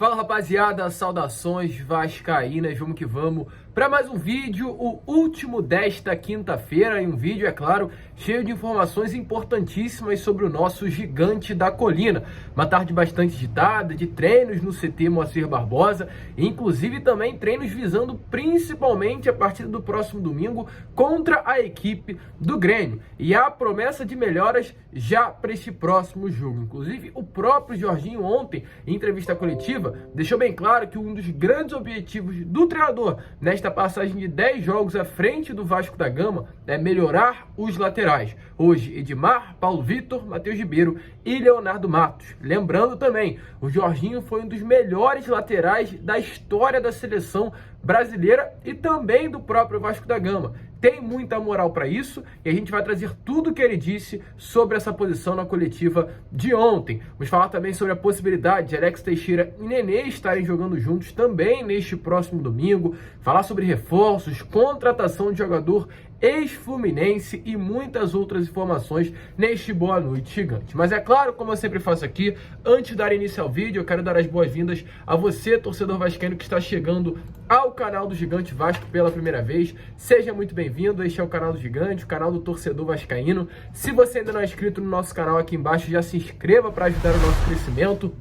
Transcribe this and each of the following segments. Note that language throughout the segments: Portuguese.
Fala rapaziada, saudações vascaínas, vamos que vamos para mais um vídeo, o último desta quinta-feira, e um vídeo, é claro, cheio de informações importantíssimas sobre o nosso gigante da colina. Uma tarde bastante agitada, de treinos no CT Moacir Barbosa, inclusive também treinos visando principalmente a partida do próximo domingo contra a equipe do Grêmio. E há promessa de melhoras já para este próximo jogo. Inclusive, o próprio Jorginho ontem, em entrevista coletiva, deixou bem claro que um dos grandes objetivos do treinador nesta passagem de 10 jogos à frente do Vasco da Gama é melhorar os laterais. Hoje, Edmar, Paulo Vitor, Matheus Ribeiro e Leonardo Matos. Lembrando também, o Jorginho foi um dos melhores laterais da história da seleção brasileira e também do próprio Vasco da Gama. Tem muita moral para isso e a gente vai trazer tudo o que ele disse sobre essa posição na coletiva de ontem. Vamos falar também sobre a possibilidade de Alex Teixeira e Nenê estarem jogando juntos também neste próximo domingo, falar sobre reforços, contratação de jogador ex-Fluminense e muitas outras informações neste Boa Noite Gigante. Mas é claro, como eu sempre faço aqui, antes de dar início ao vídeo, eu quero dar as boas-vindas a você, torcedor vascaíno, que está chegando ao canal do Gigante Vasco pela primeira vez. Seja muito bem-vindo, este é o canal do Gigante, o canal do torcedor vascaíno. Se você ainda não é inscrito no nosso canal aqui embaixo, já se inscreva para ajudar o nosso crescimento.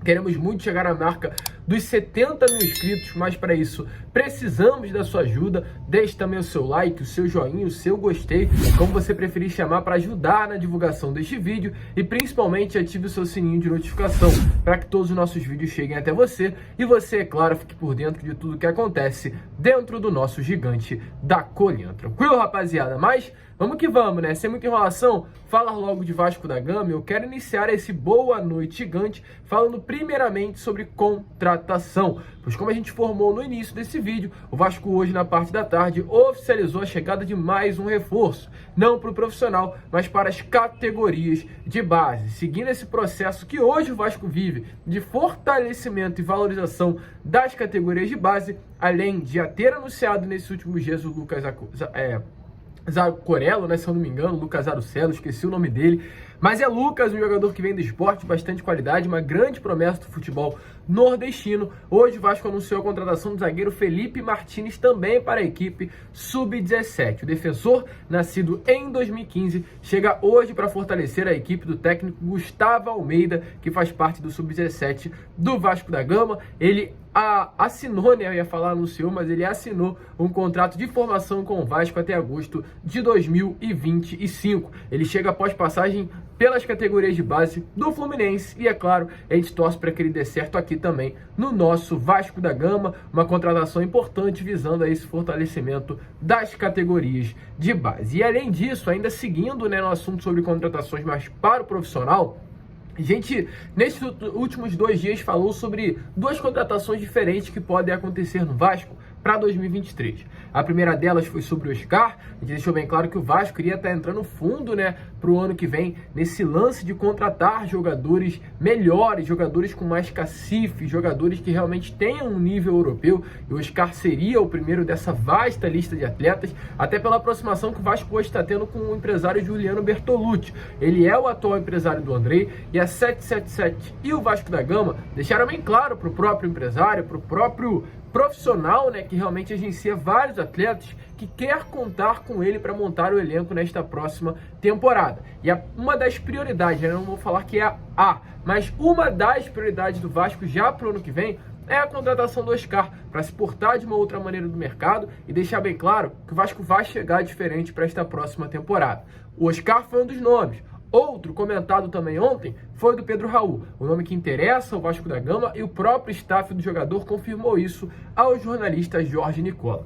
Queremos muito chegar à marca dos 70 mil inscritos, mas para isso precisamos da sua ajuda. Deixe também o seu like, o seu joinha, o seu gostei, como você preferir chamar, para ajudar na divulgação deste vídeo, e principalmente ative o seu sininho de notificação para que todos os nossos vídeos cheguem até você e você, é claro, fique por dentro de tudo que acontece dentro do nosso gigante da colina. Tranquilo, rapaziada? Mas vamos que vamos, né? Sem muita enrolação, falar logo de Vasco da Gama. Eu quero iniciar esse Boa Noite Gigante falando primeiramente sobre contratação, pois como a gente informou no início desse vídeo, o Vasco hoje na parte da tarde oficializou a chegada de mais um reforço, não para o profissional, mas para as categorias de base, seguindo esse processo que hoje o Vasco vive de fortalecimento e valorização das categorias de base, além de já ter anunciado nesses últimos dias o Lucas Zacorello, né, se eu não me engano, Lucas Arocelo, esqueci o nome dele, mas é Lucas, um jogador que vem do esporte, bastante qualidade, uma grande promessa do futebol nordestino. Hoje o Vasco anunciou a contratação do zagueiro Felipe Martins também para a equipe Sub-17. O defensor, nascido em 2015, chega hoje para fortalecer a equipe do técnico Gustavo Almeida, que faz parte do Sub-17 do Vasco da Gama. Ele assinou, né, eu ia falar anunciou, mas ele assinou um contrato de formação com o Vasco até agosto de 2025. Ele chega após passagem pelas categorias de base do Fluminense e, é claro, a gente torce para que ele dê certo aqui também no nosso Vasco da Gama, uma contratação importante visando a esse fortalecimento das categorias de base. E além disso, ainda seguindo, né, no assunto sobre contratações mais para o profissional, a gente, nesses últimos 2 dias, falou sobre 2 contratações diferentes que podem acontecer no Vasco para 2023. A primeira delas foi sobre o Oscar. A gente deixou bem claro que o Vasco iria estar entrando fundo, né, para o ano que vem, nesse lance de contratar jogadores melhores, jogadores com mais cacife, jogadores que realmente tenham um nível europeu, e o Oscar seria o primeiro dessa vasta lista de atletas, até pela aproximação que o Vasco hoje está tendo com o empresário Juliano Bertolucci. Ele é o atual empresário do Andrei, e a 777 e o Vasco da Gama deixaram bem claro para o próprio empresário, para o próprio profissional, né, que realmente agencia vários atletas, que quer contar com ele para montar o elenco nesta próxima temporada. E uma das prioridades, né, não vou falar que é mas uma das prioridades do Vasco já para o ano que vem é a contratação do Oscar, para se portar de uma outra maneira do mercado e deixar bem claro que o Vasco vai chegar diferente para esta próxima temporada. O Oscar foi um dos nomes. Outro comentado também ontem foi do Pedro Raul, o nome que interessa ao Vasco da Gama, e o próprio staff do jogador confirmou isso ao jornalista Jorge Nicola.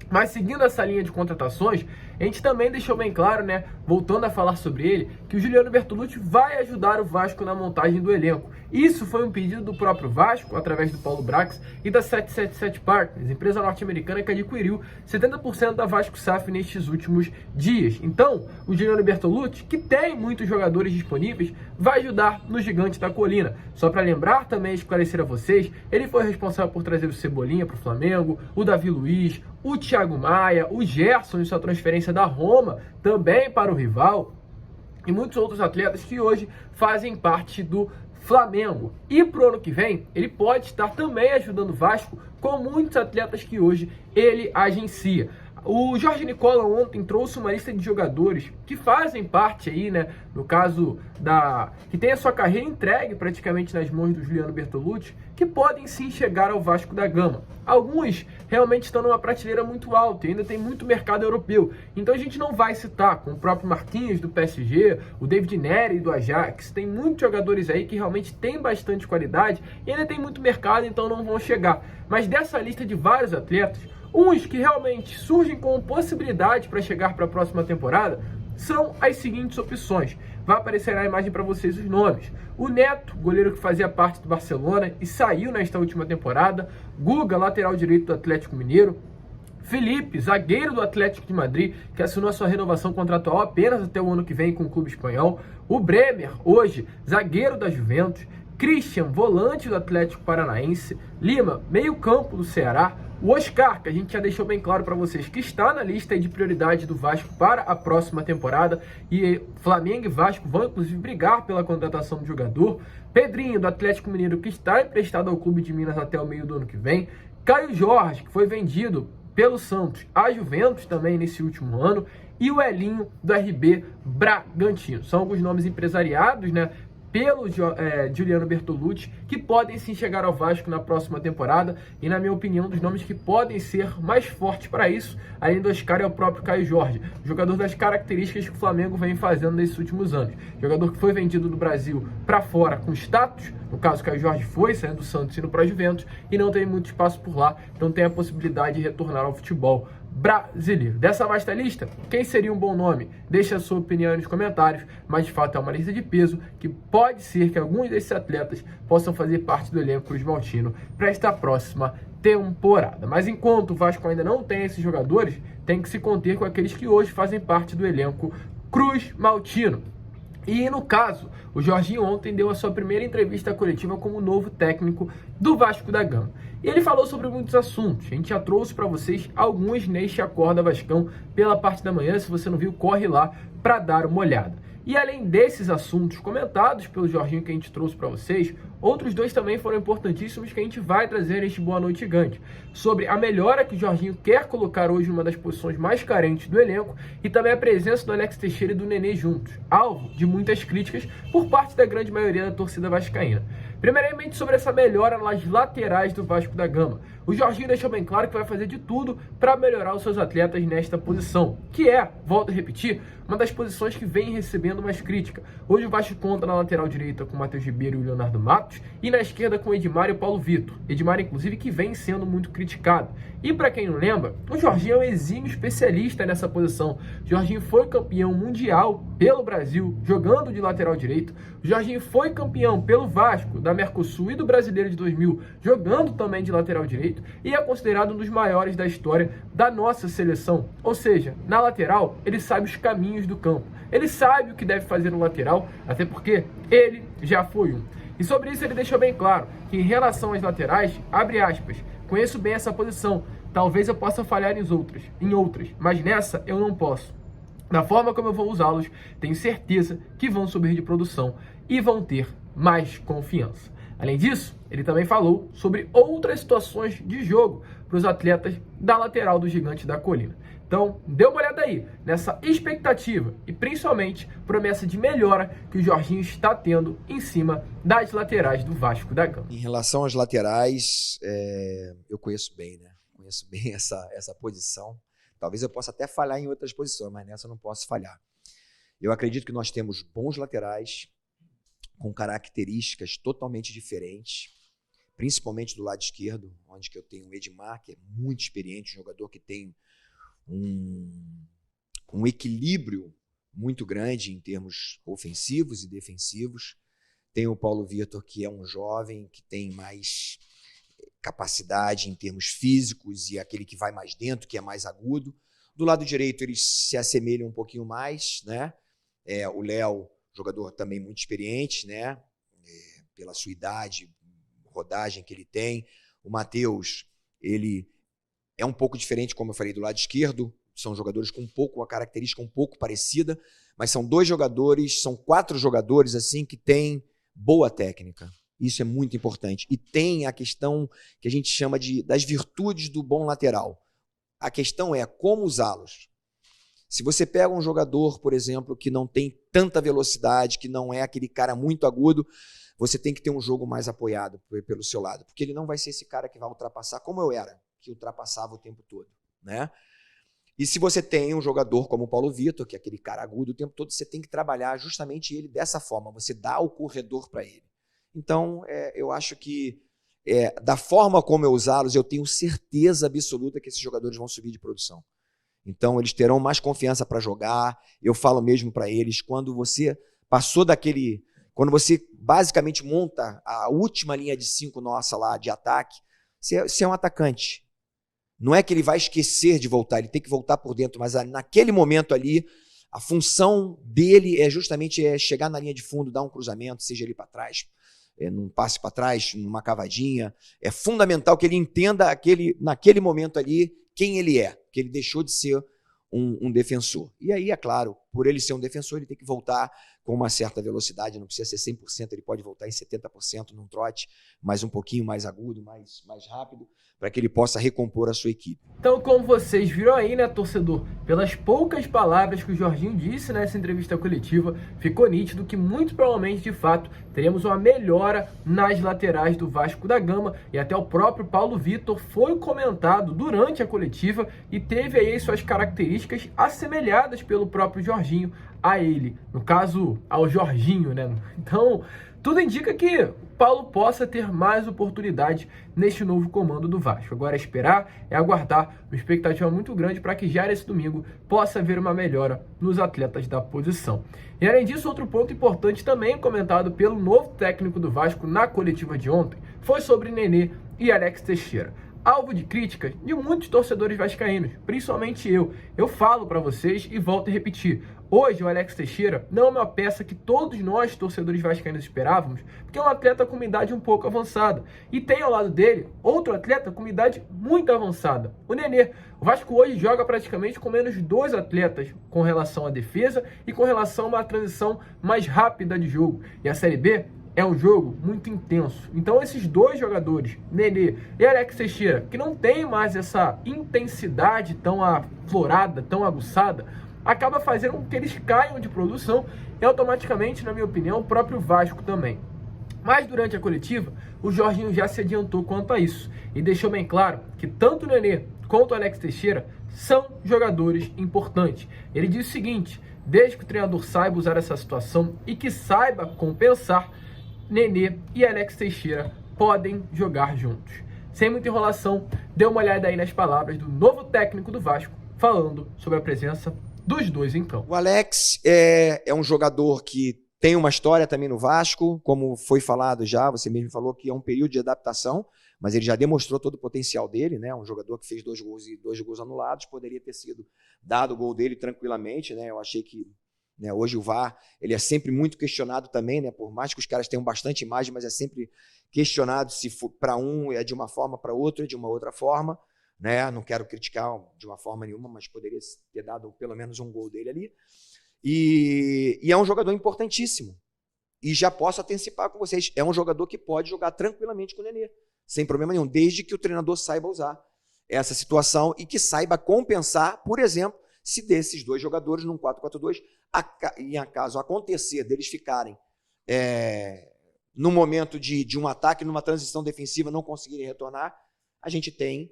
Mas seguindo essa linha de contratações, a gente também deixou bem claro, né, voltando a falar sobre ele, que o Juliano Bertolucci vai ajudar o Vasco na montagem do elenco. Isso foi um pedido do próprio Vasco, através do Paulo Brax e da 777 Partners, empresa norte-americana que adquiriu 70% da Vasco SAF nestes últimos dias. Então, o Juliano Bertolucci, que tem muitos jogadores disponíveis, vai ajudar no Gigante da Colina. Só para lembrar também e esclarecer a vocês, ele foi responsável por trazer o Cebolinha para o Flamengo, o Davi Luiz, o Thiago Maia, o Gerson em sua transferência da Roma também para o rival, e muitos outros atletas que hoje fazem parte do Flamengo. E pro ano que vem, ele pode estar também ajudando o Vasco com muitos atletas que hoje ele agencia. O Jorge Nicola ontem trouxe uma lista de jogadores que fazem parte aí, né, no caso que tem a sua carreira entregue praticamente nas mãos do Juliano Bertolucci, que podem sim chegar ao Vasco da Gama. Alguns realmente estão numa prateleira muito alta e ainda tem muito mercado europeu. Então a gente não vai citar, com o próprio Marquinhos do PSG, o David Nery do Ajax, tem muitos jogadores aí que realmente têm bastante qualidade e ainda tem muito mercado, então não vão chegar. Mas dessa lista de vários atletas, uns que realmente surgem como possibilidade para chegar para a próxima temporada são as seguintes opções. Vai aparecer na imagem para vocês os nomes. O Neto, goleiro que fazia parte do Barcelona e saiu nesta última temporada. Guga, lateral direito do Atlético Mineiro. Felipe, zagueiro do Atlético de Madrid, que assinou a sua renovação contratual apenas até o ano que vem com o clube espanhol. O Bremer, hoje, zagueiro da Juventus. Christian, volante do Atlético Paranaense. Lima, meio-campo do Ceará. O Oscar, que a gente já deixou bem claro para vocês, que está na lista de prioridade do Vasco para a próxima temporada. E Flamengo e Vasco vão, inclusive, brigar pela contratação do jogador. Pedrinho, do Atlético Mineiro, que está emprestado ao Clube de Minas até o meio do ano que vem. Caio Jorge, que foi vendido pelo Santos à Juventus também nesse último ano. E o Elinho, do RB Bragantino. São alguns nomes empresariados, né, pelo Juliano Bertolucci, que podem sim chegar ao Vasco na próxima temporada. E na minha opinião, dos nomes que podem ser mais fortes para isso, além do Oscar, é o próprio Caio Jorge, jogador das características que o Flamengo vem fazendo nesses últimos anos. Jogador que foi vendido do Brasil para fora com status, no caso o Caio Jorge foi saindo do Santos e indo para a Juventus, e não tem muito espaço por lá, então tem a possibilidade de retornar ao futebol brasileiro. Dessa vasta lista, quem seria um bom nome? Deixe a sua opinião aí nos comentários, mas de fato é uma lista de peso que pode ser que alguns desses atletas possam fazer parte do elenco Cruz Maltino para esta próxima temporada. Mas enquanto o Vasco ainda não tem esses jogadores, tem que se conter com aqueles que hoje fazem parte do elenco Cruz Maltino. E no caso, o Jorginho ontem deu a sua primeira entrevista coletiva como novo técnico do Vasco da Gama. E ele falou sobre muitos assuntos. A gente já trouxe para vocês alguns neste Acorda Vascão pela parte da manhã. Se você não viu, corre lá para dar uma olhada. E além desses assuntos comentados pelo Jorginho que a gente trouxe para vocês, outros dois também foram importantíssimos que a gente vai trazer neste Boa Noite Gigante. Sobre a melhora que o Jorginho quer colocar hoje numa das posições mais carentes do elenco e também a presença do Alex Teixeira e do Nenê juntos, alvo de muitas críticas por parte da grande maioria da torcida vascaína. Primeiramente sobre essa melhora nas laterais do Vasco da Gama. O Jorginho deixou bem claro que vai fazer de tudo para melhorar os seus atletas nesta posição, que é, volto a repetir, uma das posições que vem recebendo mais crítica. Hoje o Vasco conta na lateral direita com o Matheus Ribeiro e o Leonardo Matos, e na esquerda com o Edmar e o Paulo Vitor. Edmar, inclusive, que vem sendo muito criticado. E para quem não lembra, o Jorginho é um exímio especialista nessa posição. O Jorginho foi campeão mundial pelo Brasil, jogando de lateral direito. O Jorginho foi campeão pelo Vasco, da Mercosul e do Brasileiro de 2000, jogando também de lateral direito, e é considerado um dos maiores da história da nossa seleção. Ou seja, na lateral, ele sabe os caminhos do campo. Ele sabe o que deve fazer no lateral, até porque ele já foi um. E sobre isso ele deixou bem claro que em relação às laterais, abre aspas, conheço bem essa posição, talvez eu possa falhar em outras, mas nessa eu não posso. Da forma como eu vou usá-los, tenho certeza que vão subir de produção e vão ter mais confiança. Além disso, ele também falou sobre outras situações de jogo para os atletas da lateral do Gigante da Colina. Então, dê uma olhada aí nessa expectativa e principalmente promessa de melhora que o Jorginho está tendo em cima das laterais do Vasco da Gama. Em relação às laterais, eu conheço bem, né? Conheço bem essa posição. Talvez eu possa até falhar em outras posições, mas nessa eu não posso falhar. Eu acredito que nós temos bons laterais com características totalmente diferentes, principalmente do lado esquerdo, onde que eu tenho o Edmar, que é muito experiente, um jogador que tem um equilíbrio muito grande em termos ofensivos e defensivos. Tem o Paulo Vitor, que é um jovem, que tem mais capacidade em termos físicos e aquele que vai mais dentro, que é mais agudo. Do lado direito, eles se assemelham um pouquinho mais, né? O Léo, jogador também muito experiente, né? Pela sua idade, rodagem que ele tem. O Matheus, ele é um pouco diferente, como eu falei, do lado esquerdo. São jogadores com a característica um pouco parecida, mas são 2 jogadores, são 4 jogadores assim que têm boa técnica. Isso é muito importante. E tem a questão que a gente chama das virtudes do bom lateral. A questão é como usá-los. Se você pega um jogador, por exemplo, que não tem tanta velocidade, que não é aquele cara muito agudo, você tem que ter um jogo mais apoiado pelo seu lado, porque ele não vai ser esse cara que vai ultrapassar, como eu era, que ultrapassava o tempo todo, né? E se você tem um jogador como o Paulo Vitor, que é aquele cara agudo o tempo todo, você tem que trabalhar justamente ele dessa forma, você dá o corredor para ele. Então, eu acho que da forma como eu usá-los, eu tenho certeza absoluta que esses jogadores vão subir de produção. Então, eles terão mais confiança para jogar. Eu falo mesmo para eles, quando você passou quando você basicamente monta a última linha de 5 nossa lá de ataque, você é um atacante. Não é que ele vai esquecer de voltar, ele tem que voltar por dentro, mas naquele momento ali, a função dele é justamente chegar na linha de fundo, dar um cruzamento, seja ele para trás, num passe para trás, numa cavadinha. É fundamental que ele entenda naquele momento ali quem ele é, que ele deixou de ser um defensor. E aí, é claro, por ele ser um defensor, ele tem que voltar com uma certa velocidade, não precisa ser 100%, ele pode voltar em 70% num trote, mas um pouquinho mais agudo, mais rápido, para que ele possa recompor a sua equipe. Então, como vocês viram aí, né, torcedor, pelas poucas palavras que o Jorginho disse nessa entrevista coletiva, ficou nítido que muito provavelmente, de fato, teremos uma melhora nas laterais do Vasco da Gama, e até o próprio Paulo Vitor foi comentado durante a coletiva e teve aí suas características assemelhadas pelo próprio Jorginho a ele, no caso, ao Jorginho, né? Então, tudo indica que o Paulo possa ter mais oportunidade neste novo comando do Vasco. Agora, esperar é aguardar, uma expectativa muito grande para que já nesse domingo possa haver uma melhora nos atletas da posição. E além disso, outro ponto importante também comentado pelo novo técnico do Vasco na coletiva de ontem foi sobre Nenê e Alex Teixeira. Alvo de críticas de muitos torcedores vascaínos, principalmente eu. Eu falo para vocês e volto a repetir. Hoje o Alex Teixeira não é uma peça que todos nós, torcedores vascaínos, esperávamos, porque é um atleta com uma idade um pouco avançada. E tem ao lado dele outro atleta com uma idade muito avançada, o Nenê. O Vasco hoje joga praticamente com menos 2 atletas com relação à defesa e com relação a uma transição mais rápida de jogo. E a Série B é um jogo muito intenso. Então esses dois jogadores, Nenê e Alex Teixeira, que não tem mais essa intensidade tão aflorada, tão aguçada, acaba fazendo com que eles caiam de produção e automaticamente, na minha opinião, o próprio Vasco também. Mas durante a coletiva, o Jorginho já se adiantou quanto a isso e deixou bem claro que tanto o Nenê quanto o Alex Teixeira são jogadores importantes. Ele disse o seguinte: desde que o treinador saiba usar essa situação e que saiba compensar, Nenê e Alex Teixeira podem jogar juntos. Sem muita enrolação, dê uma olhada aí nas palavras do novo técnico do Vasco, falando sobre a presença dos dois em campo. O Alex é um jogador que tem uma história também no Vasco, como foi falado já, você mesmo falou que é um período de adaptação, mas ele já demonstrou todo o potencial dele, né? Um jogador que fez 2 gols e 2 gols anulados, poderia ter sido dado o gol dele tranquilamente, né? Eu achei que hoje o VAR ele é sempre muito questionado também, né? Por mais que os caras tenham bastante imagem, mas é sempre questionado se para um é de uma forma, para outro é de uma outra forma, né? Não quero criticar de uma forma nenhuma, mas poderia ter dado pelo menos um gol dele ali. E é um jogador importantíssimo. E já posso antecipar com vocês, é um jogador que pode jogar tranquilamente com o Nenê, sem problema nenhum, desde que o treinador saiba usar essa situação e que saiba compensar, por exemplo, se desses 2 jogadores num 4-4-2, em caso acontecer deles ficarem no momento de um ataque, numa transição defensiva, não conseguirem retornar, a gente tem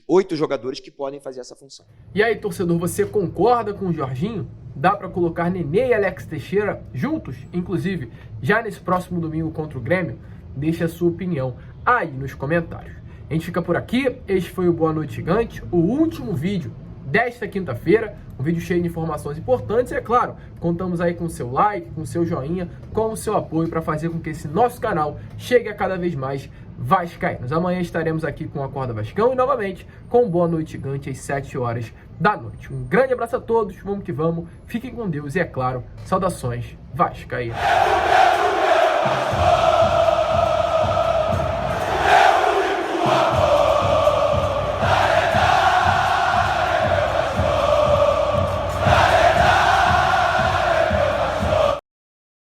8 jogadores que podem fazer essa função. E aí, torcedor, você concorda com o Jorginho? Dá para colocar Nenê e Alex Teixeira juntos, inclusive, já nesse próximo domingo contra o Grêmio? Deixe a sua opinião aí nos comentários. A gente fica por aqui, este foi o Boa Noite Gigante, o último vídeo desta quinta-feira, um vídeo cheio de informações importantes e, é claro, contamos aí com o seu like, com o seu joinha, com o seu apoio para fazer com que esse nosso canal chegue a cada vez mais vascaínos. Amanhã estaremos aqui com o Acorda Vascão e novamente com Boa Noite Gigante às 7 horas da noite. Um grande abraço a todos, vamos que vamos, fiquem com Deus e, é claro, saudações vascaínas.